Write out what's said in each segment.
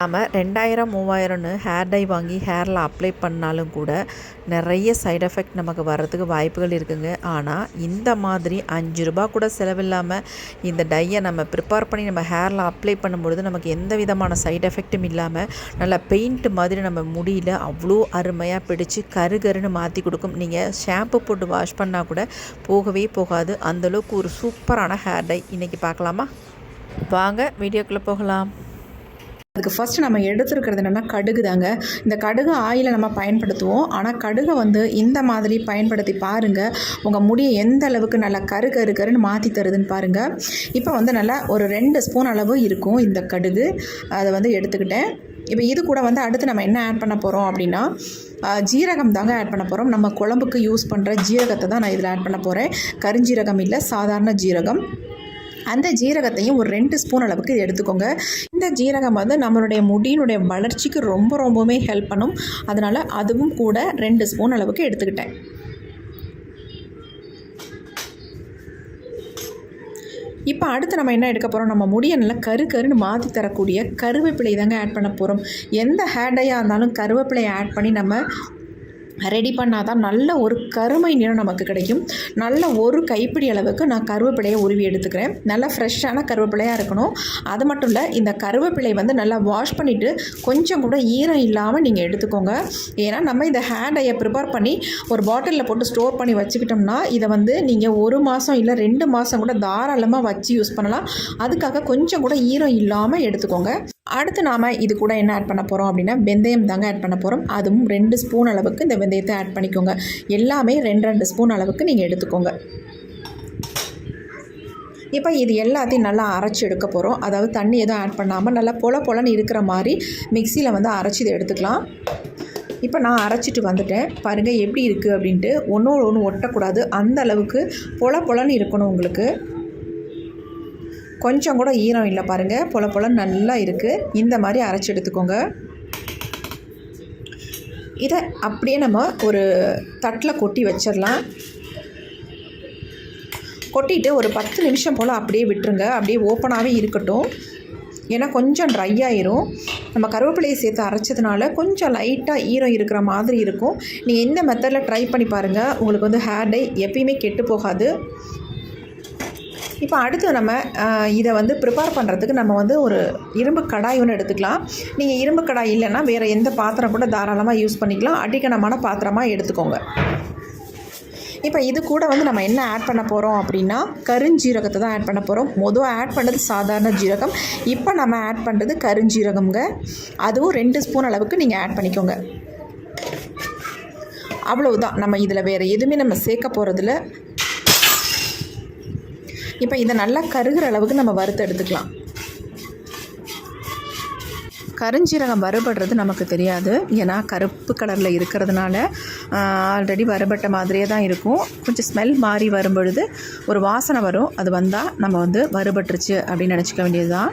நம்ம 2000 3000ன்னு hair dye வாங்கி ஹேரில் அப்ளை பண்ணாலும் கூட நிறைய சைடு எஃபெக்ட் நமக்கு வர்றதுக்கு வாய்ப்புகள் இருக்குதுங்க. ஆனால் இந்த மாதிரி ₹5 கூட செலவில்லாமல் இந்த டையை நம்ம ப்ரிப்பேர் பண்ணி நம்ம ஹேரில் அப்ளை பண்ணும்பொழுது நமக்கு எந்த விதமான சைடு எஃபெக்ட்டும் இல்லாமல் நல்லா பெயிண்ட் மாதிரி நம்ம முடியல அவ்வளோ அருமையாக பிடிச்சி கருன்னு மாற்றி கொடுக்கும். நீங்கள் ஷாம்பு போட்டு வாஷ் பண்ணால் கூட போகவே போகாது. அந்தளவுக்கு ஒரு சூப்பரான ஹேர் டை இன்றைக்கி பார்க்கலாமா? வாங்க வீடியோக்குள்ளே போகலாம். அதுக்கு ஃபஸ்ட்டு நம்ம எடுத்துருக்கிறது என்னென்னா கடுகு தாங்க. இந்த கடுகு ஆயிலை நம்ம பயன்படுத்துவோம். ஆனால் கடுகை இந்த மாதிரி பயன்படுத்தி பாருங்கள். உங்கள் முடியை எந்த அளவுக்கு நல்லா கருன்னு மாற்றி தருதுன்னு பாருங்கள். இப்போ நல்லா ஒரு 2 ஸ்பூன் அளவு இருக்கும் இந்த கடுகு. அதை எடுத்துக்கிட்டேன். இப்போ இது கூட அடுத்து நம்ம என்ன ஆட் பண்ண போகிறோம் அப்படின்னா ஜீரகம் தாங்க ஆட் பண்ண போகிறோம். நம்ம குழம்புக்கு யூஸ் பண்ணுற ஜீரகத்தை தான் நான் இதில் ஆட் பண்ண போகிறேன். கருஞ்சீரகம் இல்லை, சாதாரண ஜீரகம். அந்த ஜீரகத்தையும் ஒரு 2 ஸ்பூன் அளவுக்கு எடுத்துக்கோங்க. இந்த ஜீரகம் நம்மளுடைய முடியினுடைய வளர்ச்சிக்கு ரொம்பவுமே ஹெல்ப் பண்ணும். அதனால் அதுவும் கூட 2 ஸ்பூன் அளவுக்கு எடுத்துக்கிட்டேன். இப்போ அடுத்து நம்ம என்ன எடுக்க போகிறோம், நம்ம முடியை நல்லா கருன்னு மாற்றி தரக்கூடிய கருவேப்பிலை தாங்க ஆட் பண்ண போகிறோம். எந்த ஹேர் டையாக இருந்தாலும் கருவேப்பிலையை ஆட் பண்ணி நம்ம ரெடி பண்ணால் தான் நல்ல ஒரு கருமை நிறம் நமக்கு கிடைக்கும். நல்ல ஒரு கைப்பிடி அளவுக்கு நான் கருவேப்பிலையை உருவி எடுத்துக்கிறேன். நல்லா ஃப்ரெஷ்ஷான கருவேப்பிலையாக இருக்கணும். அது மட்டும் இல்லை, இந்த கருவேப்பிலை நல்லா வாஷ் பண்ணிவிட்டு கொஞ்சம் கூட ஈரம் இல்லாமல் நீங்கள் எடுத்துக்கோங்க. ஏன்னா நம்ம இந்த ஹேர் டையை ப்ரிப்பேர் பண்ணி ஒரு பாட்டிலில் போட்டு ஸ்டோர் பண்ணி வச்சுக்கிட்டோம்னா இதை நீங்கள் 1 மாதம் இல்லை 2 மாதம் கூட தாராளமாக வச்சு யூஸ் பண்ணலாம். அதுக்காக கொஞ்சம் கூட ஈரம் இல்லாமல் எடுத்துக்கோங்க. அடுத்து நாம் இது கூட என்ன ஆட் பண்ண போகிறோம் அப்படின்னா வெந்தயம் தாங்க ஆட் பண்ண போகிறோம். அதுவும் 2 ஸ்பூன் அளவுக்கு இந்த வெந்தயத்தை ஆட் பண்ணிக்கோங்க. எல்லாமே 2 ஸ்பூன் அளவுக்கு நீங்கள் எடுத்துக்கோங்க. இப்போ இது எல்லாத்தையும் நல்லா அரைச்சி எடுக்க போகிறோம். அதாவது தண்ணி எதுவும் ஆட் பண்ணாமல் நல்லா பொலன்னு இருக்கிற மாதிரி மிக்சியில் அரைச்சி இதை எடுத்துக்கலாம். இப்போ நான் அரைச்சிட்டு வந்துட்டேன். பாருங்கள் எப்படி இருக்குது அப்படின்ட்டு. ஒன்றோடு ஒன்று ஒட்டக்கூடாது, அந்த அளவுக்கு பொலன்னு இருக்கணும். உங்களுக்கு கொஞ்சம் கூட ஈரம் இல்லை பாருங்கள், பொலன்னு நல்லா இருக்குது. இந்த மாதிரி அரைச்சி எடுத்துக்கோங்க. இதை அப்படியே நம்ம ஒரு தட்டில் கொட்டி வச்சிடலாம். கொட்டிட்டு ஒரு 10 நிமிஷம் போல் அப்படியே விட்டுருங்க. அப்படியே ஓப்பனாகவே இருக்கட்டும். ஏன்னா கொஞ்சம் ட்ரை ஆயிரும். நம்ம கருவேப்பிலையை சேர்த்து அரைச்சதுனால கொஞ்சம் லைட்டாக ஈரம் இருக்கிற மாதிரி இருக்கும். நீங்கள் இந்த மெத்தடில் ட்ரை பண்ணி பாருங்கள். உங்களுக்கு ஹேர் டை எப்பயுமே கெட்டு போகாது. இப்போ அடுத்து நம்ம இதை ப்ரிப்பேர் பண்ணுறதுக்கு நம்ம ஒரு இரும்பு கடாய் ஒன்று எடுத்துக்கலாம். நீங்கள் இரும்பு கடாய் இல்லைன்னா வேறு எந்த பாத்திரம் கூட தாராளமாக யூஸ் பண்ணிக்கலாம். அடிக்கனமான பாத்திரமாக எடுத்துக்கோங்க. இப்போ இது கூட நம்ம என்ன ஆட் பண்ண போகிறோம் அப்படின்னா கருஞ்சீரகத்தை தான் ஆட் பண்ண போகிறோம். மொதல் ஆட் பண்ணது சாதாரண ஜீரகம், இப்போ நம்ம ஆட் பண்ணுறது கருஞ்சீரகம்ங்க. அதுவும் 2 ஸ்பூன் அளவுக்கு நீங்கள் ஆட் பண்ணிக்கோங்க. அவ்வளவுதான். நம்ம இதில் வேறு எதுவுமே நம்ம சேர்க்க போகிறதில்ல. இப்போ இதை நல்லா கருகிற அளவுக்கு நம்ம வறுத்து எடுத்துக்கலாம். கருஞ்சீரகம் வறுபடுறது நமக்கு தெரியாது. ஏன்னா கருப்பு கலரில் இருக்கிறதுனால ஆல்ரெடி வறுபட்ட மாதிரியே தான் இருக்கும். கொஞ்சம் ஸ்மெல் மாறி வரும்பொழுது ஒரு வாசனை வரும். அது வந்தால் நம்ம வறுபட்டுருச்சு அப்படின்னு நினச்சிக்க வேண்டியது தான்.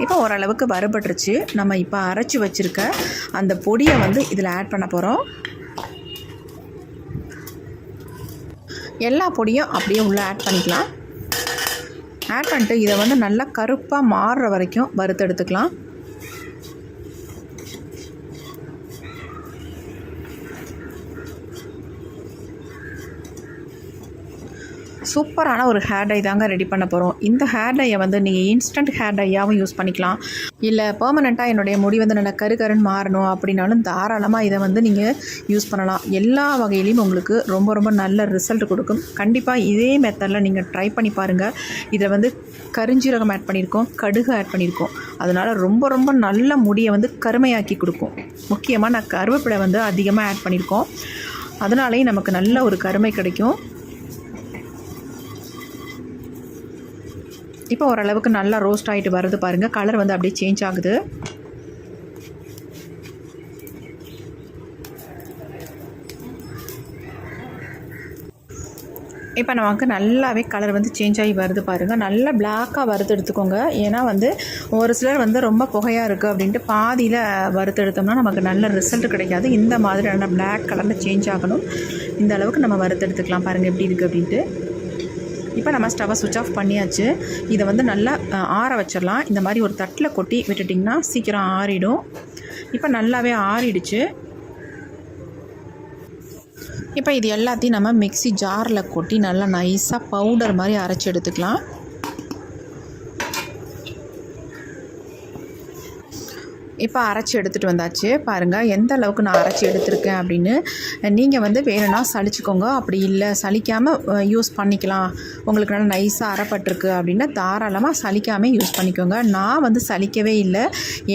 இப்போ ஓரளவுக்கு வறுபட்டுருச்சு. நம்ம இப்போ அரைச்சி வச்சுருக்க அந்த பொடியை இதில் ஆட் பண்ண போகிறோம். எல்லா பொடியும் அப்படியே உள்ளே ஆட் பண்ணிக்கலாம். ஆட் பண்ணிட்டு இதை நல்லா கருப்பாக மாறுற வரைக்கும் வறுத்து எடுத்துக்கலாம். சூப்பரான ஒரு ஹேர் டை தாங்க ரெடி பண்ண போகிறோம். இந்த ஹேர் டையை நீங்கள் இன்ஸ்டன்ட் ஹேர் டையாகவும் யூஸ் பண்ணிக்கலாம். இல்லை பெர்மனெண்ட்டாக என்னுடைய முடி நல்லா கருன்னு மாறணும் அப்படின்னாலும் தாராளமாக இதை நீங்கள் யூஸ் பண்ணலாம். எல்லா வகையிலையும் உங்களுக்கு ரொம்ப நல்ல ரிசல்ட் கொடுக்கும். கண்டிப்பாக இதே மெத்தடில் நீங்கள் ட்ரை பண்ணி பாருங்கள். இதில் கருஞ்சீரகம் ஆட் பண்ணியிருக்கோம், கடுகு ஆட் பண்ணியிருக்கோம். அதனால் ரொம்ப நல்ல முடியை கருமையாக்கி கொடுக்கும். முக்கியமாக நான் கருவேப்பிலை அதிகமாக ஆட் பண்ணியிருக்கோம். அதனாலேயே நமக்கு நல்ல ஒரு கருமை கிடைக்கும். இப்போ ஓரளவுக்கு நல்லா ரோஸ்ட் ஆகிட்டு வருது பாருங்கள். கலர் அப்படியே சேஞ்ச் ஆகுது. இப்போ நமக்கு நல்லாவே கலர் சேஞ்ச் ஆகி வருது பாருங்கள். நல்லா பிளாக்காக வறுத்து எடுத்துக்கோங்க. ஏன்னா ஒரு சிலர் ரொம்ப புகையாக இருக்குது அப்படின்ட்டு பாதியில் வறுத்து எடுத்தோம்னா நமக்கு நல்ல ரிசல்ட் கிடைக்காது. இந்த மாதிரி நல்லா பிளாக் கலரில் சேஞ்ச் ஆகணும். இந்த அளவுக்கு நம்ம வறுத்து எடுத்துக்கலாம். பாருங்கள் எப்படி இருக்குது அப்படின்ட்டு. இப்போ நம்ம ஸ்டவ்வை சுவிட்ச் ஆஃப் பண்ணியாச்சு. இதை வந்து நல்லா ஆற வச்சிடலாம். இந்த மாதிரி ஒரு தட்டில் கொட்டி விட்டுட்டிங்கன்னா சீக்கிரம் ஆறிடும். இப்போ நல்லாவே ஆறிடுச்சு. இப்போ இது எல்லாத்தையும் நம்ம மிக்ஸி ஜாரில் கொட்டி நல்லா நைஸாக பவுடர் மாதிரி அரைச்சி எடுத்துக்கலாம். இப்போ அரைச்சி எடுத்துகிட்டு வந்தாச்சு. பாருங்கள் எந்த அளவுக்கு நான் அரைச்சி எடுத்திருக்கேன் அப்படின்னு. நீங்கள் வந்து வேணும்னா சலிச்சுக்கோங்க, அப்படி இல்லை சலிக்காமல் யூஸ் பண்ணிக்கலாம், உங்களுக்கு நல்லா நைஸாக அரைப்பட்டிருக்கு அப்படின்னா தாராளமாக சலிக்காமல் யூஸ் பண்ணிக்கோங்க. நான் வந்து சலிக்கவே இல்லை,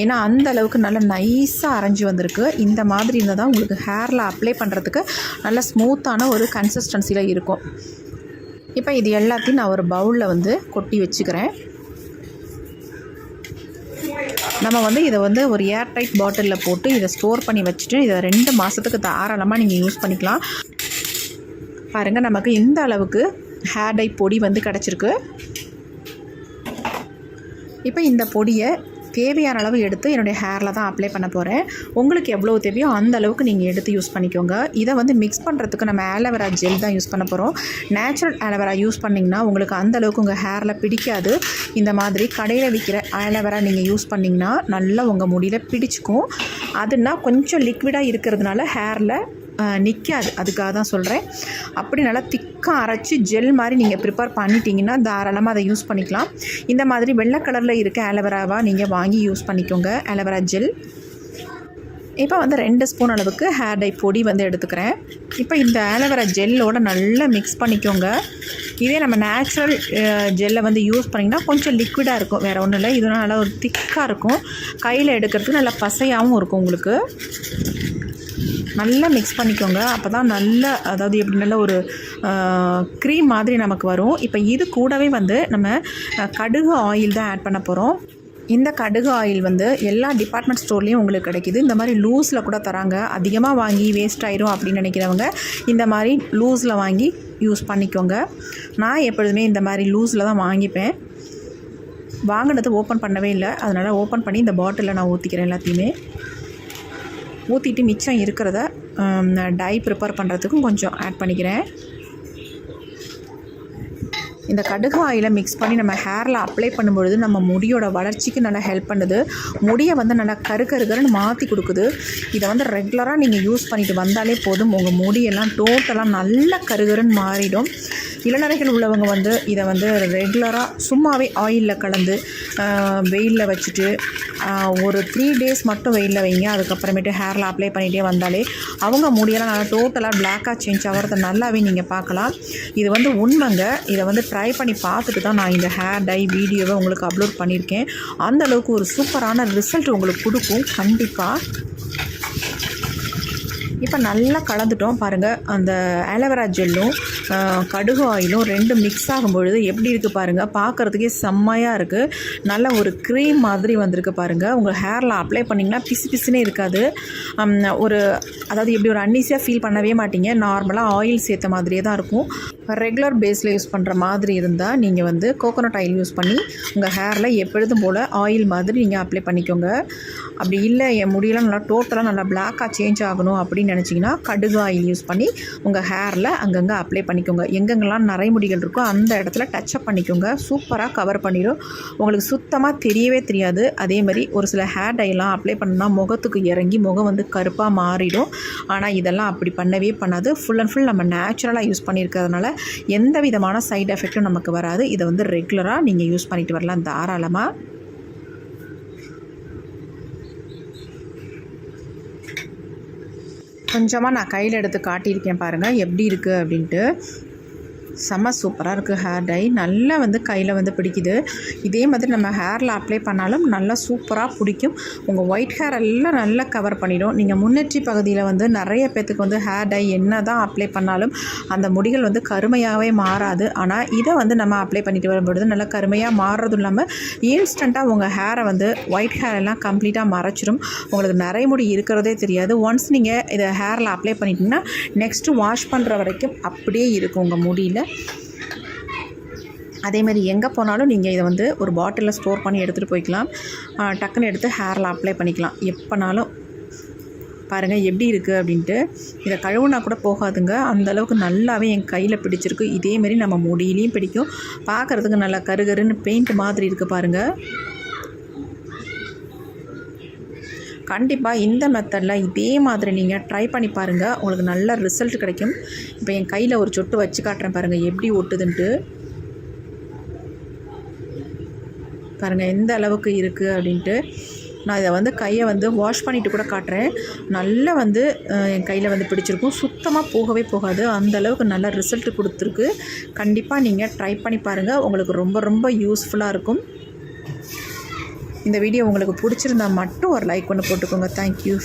ஏன்னா அந்த அளவுக்கு நல்லா நைஸாக அரைஞ்சி வந்திருக்கு. இந்த மாதிரி இருந்தால் தான் உங்களுக்கு ஹேரில் அப்ளை பண்ணுறதுக்கு நல்லா ஸ்மூத்தான ஒரு கன்சிஸ்டன்சியில் இருக்கும். இப்போ இது எல்லாத்தையும் நான் ஒரு பவுலில் வந்து கொட்டி வச்சுக்கிறேன். நம்ம வந்து இதை வந்து ஒரு ஏர் டைட் பாட்டிலில் போட்டு இதை ஸ்டோர் பண்ணி வச்சுட்டு இதை 2 மாதத்துக்கு தாராளமாக நீங்கள் யூஸ் பண்ணிக்கலாம். பாருங்கள் நமக்கு இந்த அளவுக்கு ஹேர் டை பொடி வந்து கிடச்சிருக்கு. இப்போ இந்த பொடியை தேவையான அளவு எடுத்து என்னுடைய ஹேரில் தான் அப்ளை பண்ண போகிறேன். உங்களுக்கு எவ்வளோ தேவையோ அந்த அளவுக்கு நீங்கள் எடுத்து யூஸ் பண்ணிக்கோங்க. இதை வந்து மிக்ஸ் பண்ணுறதுக்கு நம்ம ஆலோவேரா ஜெல் தான் யூஸ் பண்ண போகிறோம். நேச்சுரல் ஆலோவேரா யூஸ் பண்ணிங்கன்னா உங்களுக்கு அந்தளவுக்கு உங்கள் ஹேரில் பிடிக்காது. இந்த மாதிரி கடையில் விற்கிற ஆலோவேரா நீங்கள் யூஸ் பண்ணிங்கன்னா நல்லா உங்கள் முடியில் பிடிச்சிக்கும். அதுனா கொஞ்சம் லிக்விடாக இருக்கிறதுனால ஹேரில் நிற்காது, அதுக்காக தான் சொல்கிறேன். அப்படி நல்லா திக்காக அரைச்சி ஜெல் மாதிரி நீங்கள் ப்ரிப்பேர் பண்ணிட்டீங்கன்னா தாராளமாக அதை யூஸ் பண்ணிக்கலாம். இந்த மாதிரி வெள்ளை கலரில் இருக்க ஆலோவேராவாக நீங்கள் வாங்கி யூஸ் பண்ணிக்கோங்க, ஆலோவேரா ஜெல். இப்போ வந்து 2 ஸ்பூன் அளவுக்கு ஹேர் டை பொடி வந்து எடுத்துக்கிறேன். இப்போ இந்த ஆலோவேரா ஜெல்லோடு நல்லா மிக்ஸ் பண்ணிக்கோங்க. இதே நம்ம நேச்சுரல் ஜெல்லை வந்து யூஸ் பண்ணிங்கன்னா கொஞ்சம் லிக்விடாக இருக்கும், வேறு ஒன்றும் இல்லை. இதனால் நல்லா ஒரு திக்காக இருக்கும், கையில் எடுக்கிறதுக்கு நல்லா பசையாகவும் இருக்கும். உங்களுக்கு நல்லா மிக்ஸ் பண்ணிக்கோங்க, அப்போ தான் நல்ல, அதாவது எப்படி நல்ல ஒரு க்ரீம் மாதிரி நமக்கு வரும். இப்போ இது கூடவே வந்து நம்ம கடுகு ஆயில் தான் ஆட் பண்ண போகிறோம். இந்த கடுகு ஆயில் வந்து எல்லா டிபார்ட்மெண்ட் ஸ்டோர்லேயும் உங்களுக்கு கிடைக்கிது. இந்த மாதிரி லூஸில் கூட தராங்க. அதிகமாக வாங்கி வேஸ்ட் ஆயிரும் அப்படின்னு நினைக்கிறவங்க இந்த மாதிரி லூஸில் வாங்கி யூஸ் பண்ணிக்கோங்க. நான் எப்பொழுதுமே இந்த மாதிரி லூஸில் தான் வாங்கிப்பேன். வாங்கினது ஓப்பன் பண்ணவே இல்லை, அதனால் ஓப்பன் பண்ணி இந்த பாட்டிலில் நான் ஊற்றிக்கிறேன். எல்லாத்தையுமே ஊற்றிட்டு மிச்சம் இருக்கிறத டை ப்ரிப்பேர் பண்ணுறதுக்கும் கொஞ்சம் ஆட் பண்ணிக்கிறேன். இந்த கடுகு ஆயிலை மிக்ஸ் பண்ணி நம்ம ஹேரில் அப்ளை பண்ணும்பொழுது நம்ம முடியோட வளர்ச்சிக்கு நல்லா ஹெல்ப் பண்ணுது. முடியை வந்து நல்லா கருன்னு மாற்றி கொடுக்குது. இதை வந்து ரெகுலராக நீங்கள் யூஸ் பண்ணிட்டு வந்தாலே போதும், உங்கள் முடியெல்லாம் டோட்டலாக நல்லா கருன்னு மாறிடும். இளநரைகள் உள்ளவங்க வந்து இதை வந்து ரெகுலராக சும்மாவே ஆயிலில் கலந்து வெயிலில் வச்சுட்டு ஒரு 3 days மட்டும் வெயிலில் வைங்க. அதுக்கப்புறமேட்டு ஹேரில் அப்ளை பண்ணிகிட்டே வந்தாலே அவங்க முடியெல்லாம் நல்லா டோட்டலாக பிளாக்காக சேஞ்ச் ஆகிறத நல்லாவே நீங்கள் பார்க்கலாம். இது வந்து உண்மைங்க. இதை வந்து ட்ரை பண்ணி பார்த்துட்டு தான் நான் இந்த ஹேர் டை வீடியோவை உங்களுக்கு அப்லோட் பண்ணியிருக்கேன். அந்தளவுக்கு ஒரு சூப்பரான ரிசல்ட் உங்களுக்கு கொடுக்கும் கண்டிப்பாக. இப்போ நல்லா கலந்துட்டோம் பாருங்கள். அந்த ஆலோவேரா ஜெல்லும் கடுகு ஆயிலும் 2 மிக்ஸ் ஆகும்பொழுது எப்படி இருக்குது பாருங்கள். பார்க்குறதுக்கே செம்மையாக இருக்குது. நல்ல ஒரு க்ரீம் மாதிரி வந்திருக்கு பாருங்கள். உங்கள் ஹேரில் அப்ளை பண்ணிங்கன்னா பிசுனே இருக்காது. அதாவது எப்படி ஒரு அன்னீஸியாக ஃபீல் பண்ணவே மாட்டீங்க. நார்மலாக ஆயில் சேர்த்த மாதிரியே தான் இருக்கும். ரெகுலர் பேஸில் யூஸ் பண்ணுற மாதிரி இருந்தால் நீங்கள் வந்து கோகோனட் ஆயில் யூஸ் பண்ணி உங்கள் ஹேரில் எப்பொழுதும் போல் ஆயில் மாதிரி நீங்கள் அப்ளை பண்ணிக்கோங்க. அப்படி இல்லை என் முடியெல்லாம் நல்லா டோட்டலாக நல்லா பிளாக்காக சேஞ்ச் ஆகணும் அப்படின்னு நினச்சிங்கன்னா கடுகு ஆயில் யூஸ் பண்ணி உங்கள் ஹேரில் அங்கங்கே அப்ளை பண்ணிக்கோங்க. எங்கெங்கெல்லாம் நரைமுடிகள் இருக்கோ அந்த இடத்துல டச்சப் பண்ணிக்கோங்க. சூப்பராக கவர் பண்ணிடும். உங்களுக்கு சுத்தமாக தெரியவே தெரியாது. அதேமாதிரி ஒரு சில ஹேர் டைலாம் அப்ளை பண்ணால் முகத்துக்கு இறங்கி முகம் வந்து கருப்பாக மாறிடும். ஆனால் இதெல்லாம் அப்படி பண்ணவே பண்ணாது. ஃபுல் அண்ட் ஃபுல் நம்ம நேச்சுரலாக யூஸ் பண்ணியிருக்கிறதுனால எந்த விதமான சைடு எஃபெக்ட்டும் நமக்கு வராது. இதை வந்து ரெகுலராக நீங்கள் யூஸ் பண்ணிட்டு வரலாம் தாராளமாக. கொஞ்சமாக நான் கையில் எடுத்து காட்டியிருக்கேன் பாருங்கள் எப்படி இருக்குது அப்படின்ட்டு. செம்ம சூப்பராக இருக்குது ஹேர் டை. நல்லா வந்து கையில் வந்து பிடிக்குது. இதே மாதிரி நம்ம ஹேரில் அப்ளை பண்ணாலும் நல்லா சூப்பராக பிடிக்கும். உங்கள் ஒயிட் ஹேர் எல்லாம் நல்லா கவர் பண்ணிடும். நீங்கள் முன்னேற்றி பகுதியில் வந்து நிறைய பேத்துக்கு வந்து ஹேர் டை என்ன தான் அப்ளை பண்ணாலும் அந்த முடிகள் வந்து கருமையாகவே மாறாது. ஆனால் இதை வந்து நம்ம அப்ளை பண்ணிட்டு வரும்பொழுது நல்லா கருமையாக மாறுறதும் இல்லாமல் இன்ஸ்டண்ட்டாக உங்கள் ஹேரை வந்து ஒயிட் ஹேர் எல்லாம் கம்ப்ளீட்டாக மறைச்சிடும். உங்களுக்கு நிறைய முடி இருக்கிறதே தெரியாது. ஒன்ஸ் நீங்கள் இதை ஹேரில் அப்ளை பண்ணிட்டீங்கன்னா நெக்ஸ்ட்டு வாஷ் பண்ணுற வரைக்கும் அப்படியே இருக்கும் உங்கள் முடியில். அதேமாதிரி எங்கே போனாலும் நீங்கள் இதை வந்து ஒரு பாட்டிலில் ஸ்டோர் பண்ணி எடுத்துகிட்டு போய்க்கலாம். டக்குன்னு எடுத்து ஹேரில் அப்ளை பண்ணிக்கலாம் எப்போனாலும். பாருங்கள் எப்படி இருக்குது அப்படின்ட்டு. இதை கழுவுனா கூட போகாதுங்க, அந்தளவுக்கு நல்லாவே என் கையில் பிடிச்சிருக்கு. இதேமாரி நம்ம முடியிலையும் பிடிக்கும். பார்க்குறதுக்கு நல்லா கருகருன்னு பெயிண்ட் மாதிரி இருக்குது பாருங்கள். கண்டிப்பாக இந்த மெத்தடில் இதே மாதிரி நீங்கள் ட்ரை பண்ணி பாருங்கள், உங்களுக்கு நல்ல ரிசல்ட் கிடைக்கும். இப்போ என் கையில் ஒரு சொட்டு வச்சு காட்டுறேன் பாருங்கள் எப்படி ஒட்டுதுன்ட்டு. பாருங்கள் எந்த அளவுக்கு இருக்குது அப்படின்ட்டு. நான் இதை கையை வாஷ் பண்ணிவிட்டு கூட காட்டுறேன். நல்லா என் கையில் பிடிச்சிருக்கும், சுத்தமாக போகவே போகாது, அந்தளவுக்கு நல்ல ரிசல்ட் கொடுத்துருக்கு. கண்டிப்பாக நீங்கள் ட்ரை பண்ணி பாருங்கள், உங்களுக்கு ரொம்ப ரொம்ப யூஸ்ஃபுல்லாக இருக்கும். இந்த வீடியோ உங்களுக்கு பிடிச்சிருந்தா மட்டும் ஒரு லைக் ஒன்று போட்டுக்கோங்க. தேங்க்யூ.